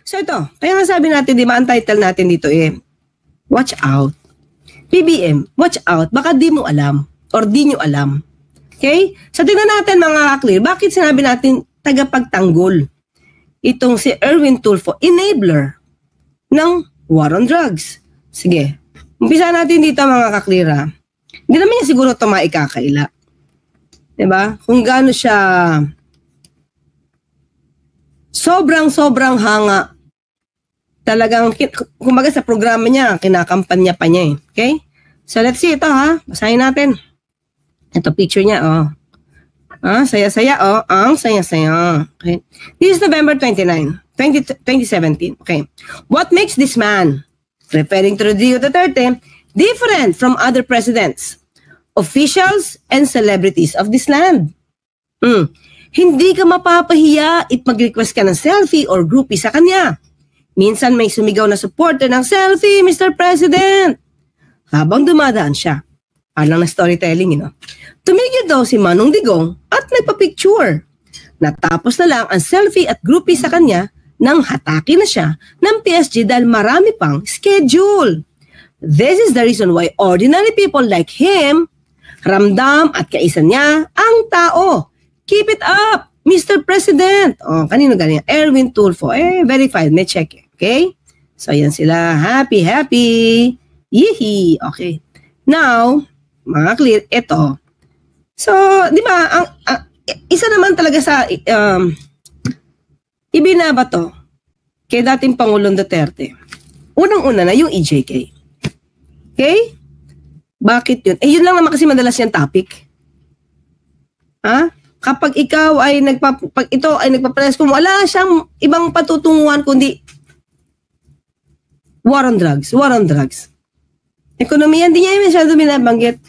So ito, kaya nga sabi natin, di ba, ang title natin dito watch out. PBM, watch out. Baka di mo alam or di nyo alam. Okay? So tingnan natin mga ka-clear, bakit sinabi natin tagapagtanggol itong si Erwin Tulfo, enabler ng war on drugs. Sige, umpisa natin dito mga ka-clear ha. Hindi naman niya siguro ito maikakaila. Diba? Kung gaano siya sobrang hanga. Talagang, kumbaga sa programa niya, kinakampanya pa niya Okay? So let's see ito ha. Basahin natin. Ito picture niya saya-saya ang saya-saya. Okay? This is November 29, 2017. Okay. What makes this man, referring to Rodrigo Duterte, different from other presidents, officials, and celebrities of this land? Hindi ka mapapahiya if mag-request ka ng selfie or groupie sa kanya. Minsan may sumigaw na supporter ng selfie, Mr. President. Habang dumadaan siya. Alang na storytelling, Tumigil daw si Manong Digong at nagpa-picture. Natapos na lang ang selfie at groupie sa kanya nang hatake na siya ng PSG dahil marami pang schedule. This is the reason why ordinary people like him, ramdam at kaisa niya ang tao. Keep it up, Mr. President. Kanino ganyan? Erwin Tulfo. Verified. May check. Okay? So, yan sila. Happy. Yee. Okay. Now, mga clear, ito. So, di ba, isa naman talaga sa ibinabato kay dating Pangulong Duterte. Unang-una na yung EJK. Okay? Bakit yun? Yun lang naman kasi madalas yung topic. Kapag ikaw ay pag ito ay nagpapalas kung wala siyang ibang patutunguhan kundi war on drugs. Ekonomiya, hindi niya masyado binabanggit.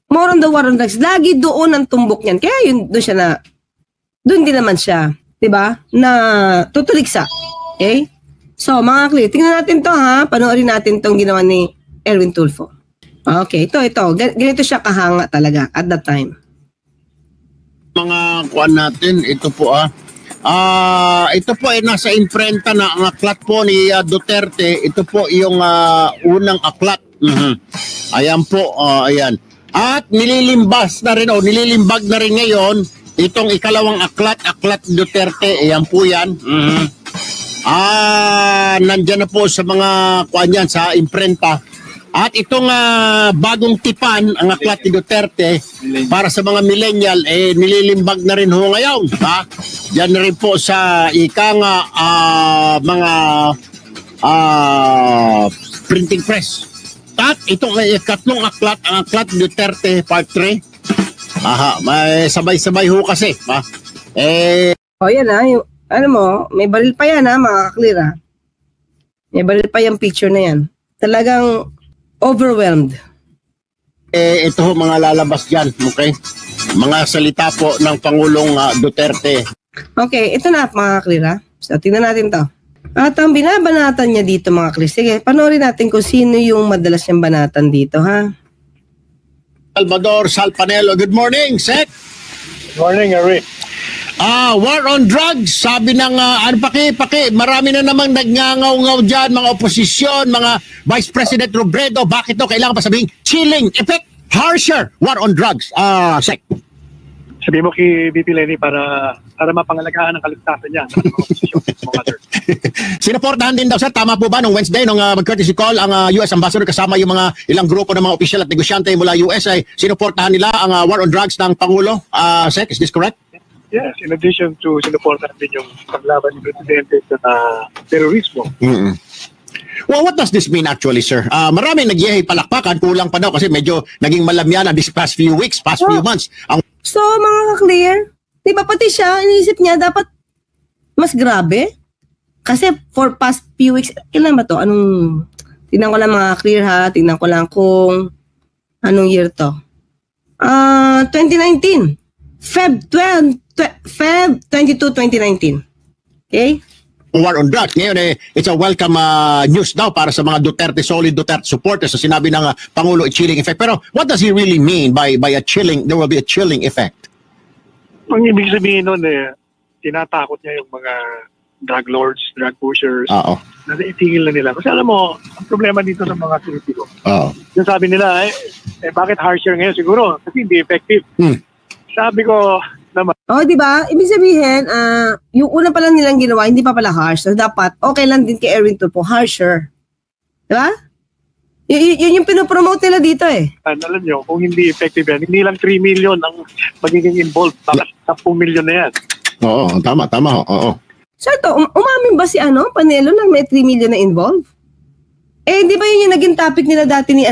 More on the war on drugs. Lagi doon ang tumbok niyan. Kaya yun, doon din naman siya, diba? Na tutuligsa. Okay? So, mga clear, tingnan natin to ha. Panoorin natin tong ginawa ni Erwin Tulfo. Okay, ito. Ganito siya kahanga talaga at that time. Mga kuan natin, ito po ito po ay nasa imprenta na ang aklat po ni Duterte. Ito po yung unang aklat. Ayan po, ayan. At nililimbag na rin ngayon itong ikalawang aklat Duterte. Ayan po yan. Nandyan na po sa mga kuan yan, sa imprenta. At itong bagong tipan, ang aklat ni Duterte, para sa mga millennial, nililimbag na rin ho ngayon. Diyan na rin po sa mga printing press. At itong katlong aklat, ang aklat Duterte Part 3. May sabay-sabay ho kasi. Yan may baril pa yan mga ka-clear May baril pa yung picture na yan. Talagang overwhelmed. Ito ho mga lalabas dyan, okay? Mga salita po ng Pangulong Duterte. Okay, ito na mga clear So, tingnan natin to. At ang binabanatan niya dito mga clear. Sige, panoorin natin kung sino yung madalas niyang banatan dito, ha? Salvador Salpanelo, good morning, Sek. Good morning, Ari. War on drugs, sabi ng marami na namang nagngangaw-ngaw dyan, mga oposisyon, mga Vice President Robredo, bakit to kailangan pa sabihin chilling effect, harsher war on drugs, Sec. Sabi mo kay VP Lenny para mapangalagaan ang kaligtasan niya sa mga oposisyon, mga others. Sinuportahan din daw, sir, tama po ba nung Wednesday nung mag-courtesy call ang US Ambassador kasama yung mga ilang grupo ng mga opisyal at negosyante mula US ay sinuportahan nila ang war on drugs ng Pangulo, Sec, is this correct? Yes, in addition to sinuportahan din yung paglaban ni Presidente sa terorismo. Well, what does this mean actually, sir? Maraming nagyehay palakpakan, kulang pa daw kasi medyo naging malamyan this past few weeks, few months. So, mga ka-clear, di ba pati siya, iniisip niya, dapat mas grabe? Kasi for past few weeks, kailan ba to? Tingnan ko lang mga clear ha, tingnan ko lang kung anong year to. 2019. Feb 22, 2019. Okay? War on drugs. Ngayon it's a welcome news daw para sa mga solid Duterte supporters. So sinabi ng Pangulo, chilling effect. Pero what does he really mean by a chilling, there will be a chilling effect? Ang ibig sabihin nun tinatakot niya yung mga drug lords, drug pushers, Oo. na itigil na nila. Kasi alam mo, ang problema dito sa mga politiko, Oo. yung sabi nila, bakit harsher ngayon? Siguro, kasi hindi effective. Sabi ko naman, di ba? Ibig sabihin, yung una pa lang nilang ginawa, hindi pa pala harsh. So, dapat, okay lang din kay Erwin Tulfo, harsher. Di ba? Yun yung pinopromote nila dito eh. alam nyo, kung hindi effective yan, hindi lang 3 million ang magiging involved. Baka 10 million na yan. Oo, tama. Oo. So ito, umamin ba si Panelo na may 3 million na involved? Di ba yun yung naging topic nila dati ni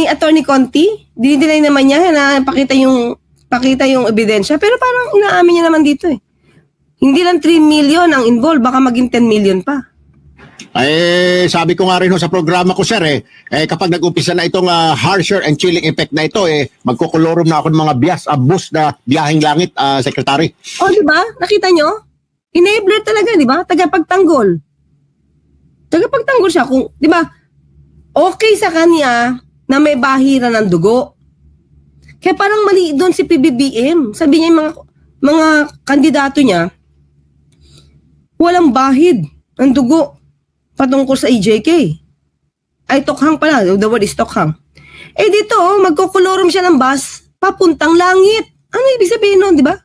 Attorney Conti? Dinidinay naman niya na pakita yung ebidensya. Pero parang inaamin niya naman dito eh. Hindi lang 3 million ang involved, baka maging 10 million pa. Sabi ko nga rin sa programa ko, sir, kapag nag-umpisa na itong harsher and chilling effect na ito, magkukolorum na ako ng mga bus na biyaheng langit, Secretary. Di ba? Nakita nyo? Enabler talaga, di ba? Tagapagtanggol. Tagapagtanggol siya. Kung, di ba, okay sa kanya na may bahira ng dugo. Kaya parang mali doon si PBBM. Sabi niya yung mga kandidato niya, walang bahid ng dugo patungkol sa EJK. Ay, tokhang pala. The word is tokhang. Dito, magkukolorum siya ng bus papuntang langit. Ano ibig sabihin nun, di ba?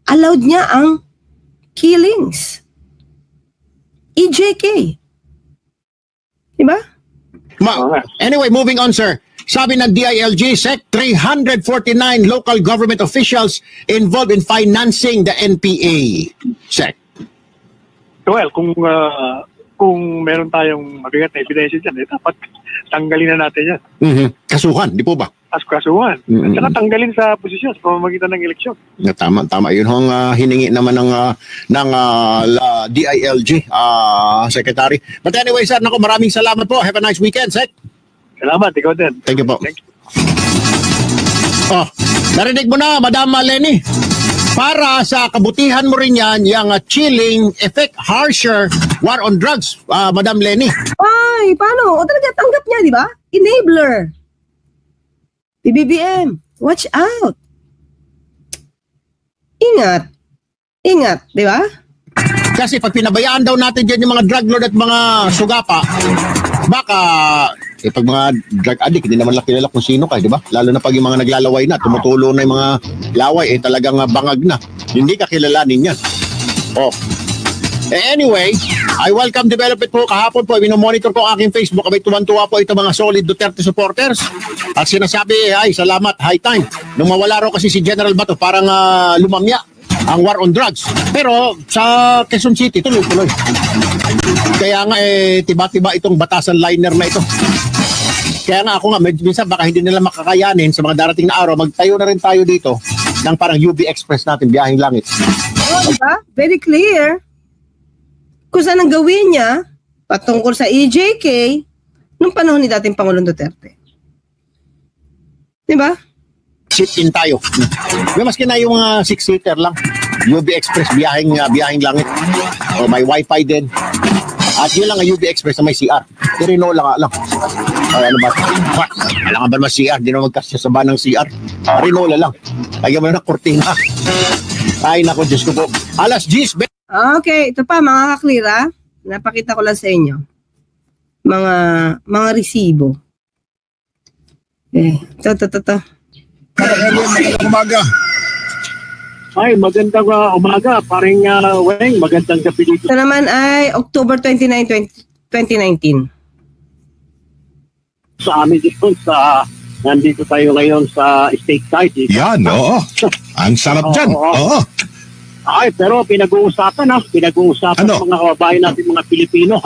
Allowed niya ang killings. EJK. Diba? Anyway, moving on, sir. Sabi ng DILG, Sec, 349 local government officials involved in financing the NPA. Sec. Well, kung meron tayong mabigat na ebidensya dyan, dapat tanggalin na natin yan. Kasuhan, di po ba? Kasuhan. At saka tanggalin sa posisyon sa pamamagitan ng eleksyon. Tama. Yun hong hiningi naman ng DILG, Secretary. But anyway, sir, maraming salamat po. Have a nice weekend, Sec. Salamat, ikaw din. Thank you po. Thank you. Narinig mo na, Madam Leni. Para sa kabutihan mo rin yan, yung chilling effect, harsher, war on drugs, Madam Leni. Ay, paano? Talaga tanggap niya, di ba? Enabler. PBBM, watch out. Ingat, di ba? Kasi pag pinabayaan daw natin dyan yung mga drug lord at mga sugapa, baka, pag mga drug addict, hindi naman lang kilala kung sino ka, di ba? Lalo na pag yung mga naglalaway na, tumutulo na yung mga laway, talagang bangag na. Hindi ka kilalanin yan. Anyway, I welcome development po. Kahapon po, minomonitor ko ang aking Facebook. Abay, tuwan-tuwa po ito mga solid Duterte supporters. At sinasabi, salamat, high time. Nung mawala raw kasi si General Bato, parang lumamya ang war on drugs. Pero sa Quezon City, tuloy-tuloy. Kaya nga, tiba-tiba itong batasan liner na ito. Kaya nga ako nga, minsan baka hindi nila makakayanin sa mga darating na araw, magtayo na rin tayo dito ng parang UB Express natin, biyaheng langit. Diba? Very clear. Kung saan ang gawin niya patungkol sa EJK nung panahon ni dating Pangulong Duterte. Diba? Sit-in tayo. Maski na yung 6-seater lang. UB Express, biyaheng langit. May wifi din. At yun lang ang UB Express na may CR. Tirinola lang. Ano ba? Kailangan ba naman CR? Di naman magkasya sa banang CR. Tirinola lang. Lagyan mo na ng kortina. Ay, naku, Diyos ko po. Alas 10. Okay, ito pa mga kaklira. Napakita ko lang sa inyo. Mga resibo. Ito. Magandang umaga. Ay, magandang umaga. Paring Weng, magandang gabi dito. Ito naman ay October 29, 2019. Sa amin dito, nandito tayo ngayon sa state site. Yan, oo. Ang sarap dyan. Oo. Ay, pero pinag-uusapan ano? Ng mga kababayan natin, mga Pilipino,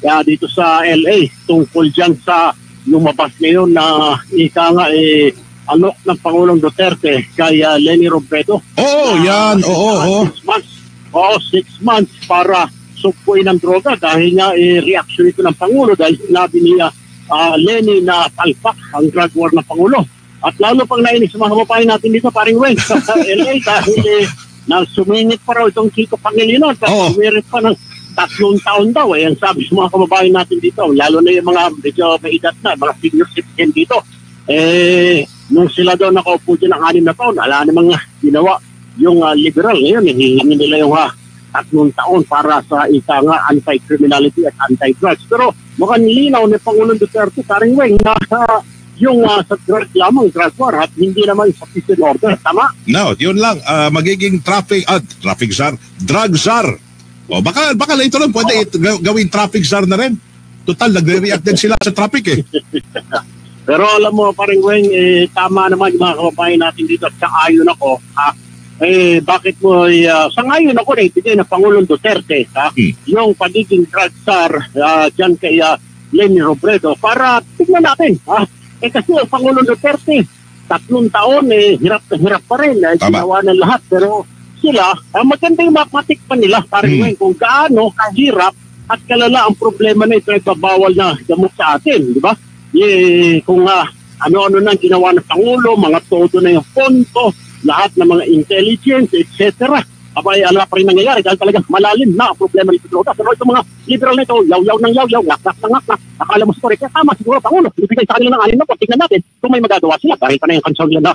Kaya dito sa LA, tungkol dyan sa lumabas ngayon na alok ng Pangulong Duterte kay Leni Robredo. Yan. 6 months. 6 months para sukpuin ng droga dahil nga reaction ito ng Pangulo dahil sinabi niya Leni na palpak ang drug war ng Pangulo. At lalo pang nainis sa mga kababayan natin dito, paring Weng, sa LA dahil na sumingit pa raw itong Kiko Pangilinan. Sumingit pa ng 3 taon daw. Ang sabi sa mga kababayan natin dito, lalo na yung mga medyo may edad na, mga senior citizen dito, nung sila daw nakaupo dyan ng 6 na taon, ala namang ginawa yung liberal. Ngayon, hihingi nila yung 3 taon para sa anti-criminality at anti-drugs. Pero mukhang nilinaw ni Pangulong Duterte, paring Weng, na yung sa drug lamang, drug war, at hindi naman sufficient order. Tama? No, yun lang. Magiging traffic czar, drug czar. O baka later on pwede gawing traffic czar na rin. Total, nagre-react din sila sa traffic eh. Pero alam mo, paring Weng, tama naman yung mga kababayan natin dito at sang-ayon ako. Bakit mo, sang-ayon ako na ibigay na Pangulong Duterte yung pagiging drug czar dyan kay Leni Robredo para tignan natin. Kasi ang Pangulong Duterte, 3 taon, hirap na hirap pa rin. Ginawa ng lahat. Pero sila, maganda yung matikpan nila, paring Weng, kung gaano kahirap at kalala ang problema na ito ay babawal na gamot sa atin, di ba? Kung ano-ano na ginawa ng Pangulo, mga todo na yung ponto, lahat ng mga intelligence, etc. Abay, ala pa rin nangyayari dahil talagang malalim na ang problema nito. Pero itong mga liberal na ito, yaw-yaw ng yaw-yaw, ngak-ngak, akala mo sorry, kaya tama siguro Pangulo, ibigay sa kanila ng 6 na po, tignan natin kung may magagawa sila. Dahil pa na yung concern nila na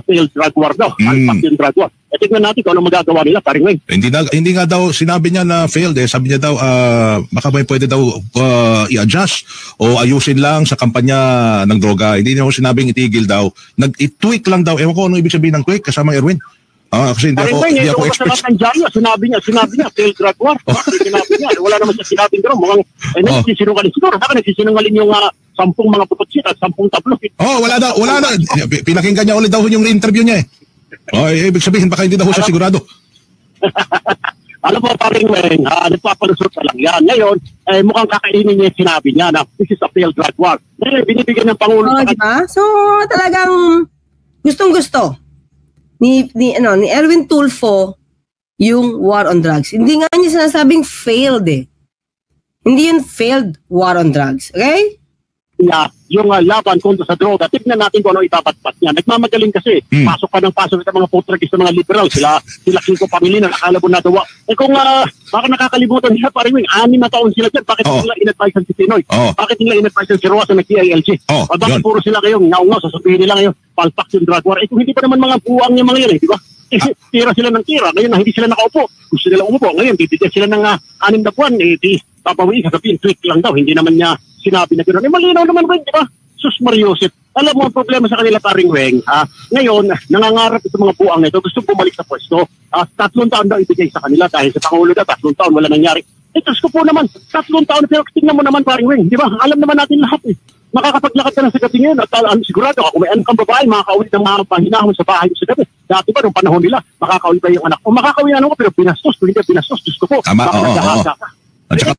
failed drug war daw, failed drug war. Tignan natin kung ano magagawa nila, paring Weng. Hindi nga daw sinabi niya na failed sabi niya daw baka may pwede daw i-adjust o ayusin lang sa kampanya ng droga. Hindi niya sinabing itigil daw. Nag-tweak lang daw. Ewan ko ano ibig sabihin ng tweak kasama Erwin. Kasi hindi ako expert. Sinabi niya failed drug war. Sinabi niya, wala naman siya sinabing gano'n. Mukhang nagsisinungaling siguro. Baka nagsisinungaling yung 10 mga puputsit at 10 tabloid. Wala na. Pinakinggan niya ulit daw yung interview niya ibig sabihin baka hindi daw siya sigurado. Alam mo, paring Weng, nagpapalusot na lang yan. Ngayon, mukhang kakainin niya yung sinabi niya na this is a failed drug war. Ngayon, binibigyan ng Pangulo. Diba? So, talagang gustong-gusto ni Erwin Tulfo yung war on drugs. Hindi nga niya sinasabing failed Hindi yun failed war on drugs. Okay? Yung laban kontra sa droga, tignan natin kung ano ipabatpat niya. Nagmamagaling kasi, pasok pa ng pasok ito mga putragis ng mga liberal. Sila Kiko Pamilina, nakalabo na dawa. Kung baka nakakalimutan niya, paring Weng, 6 na taon sila dyan. Bakit nila in-advise si Pinoy? Bakit nila in-advise si Roa sa nag-TILG? Bakit puro sila kayong ngaw-ngaw, sasabihin nila ngayon, palpak yung drug war. Kung hindi pa naman mga buwang yung mga yan, di ba? Tira sila ng tira. Ngayon, hindi sila nakaupo. Gusto nila umupo. Ngayon, bibigyan sila ng 6 na buwan. Papawiin, sasabihin, tweak lang daw. Hindi naman niya sinabi na gano'n. Malinaw naman, Weng, di ba? Sus Mariosep. Alam mo, ang problema sa kanila, paring Weng, ngayon, nangangarap itong mga buang na ito. Gusto bumalik sa pwesto. 3 taon daw ibigay sa kanila dahil sa Pangulo na 3 taon, wala nangyari. Diyos ko po naman, 3 taon, pero tingnan mo naman, paring Weng, di ba? Alam naman natin lahat Makakapaglakad ka na sa gabi ngayon at sigurado ako, may anak kang babae, makakauwi ng mga pahinahon sa bahay mo sa gabi. Dati ba, nung panahon nila, makakauwi ba yung anak? O makakauwi ano ko, pero binastos, kung hindi binastos, Diyos ko po. Tama, oo. At saka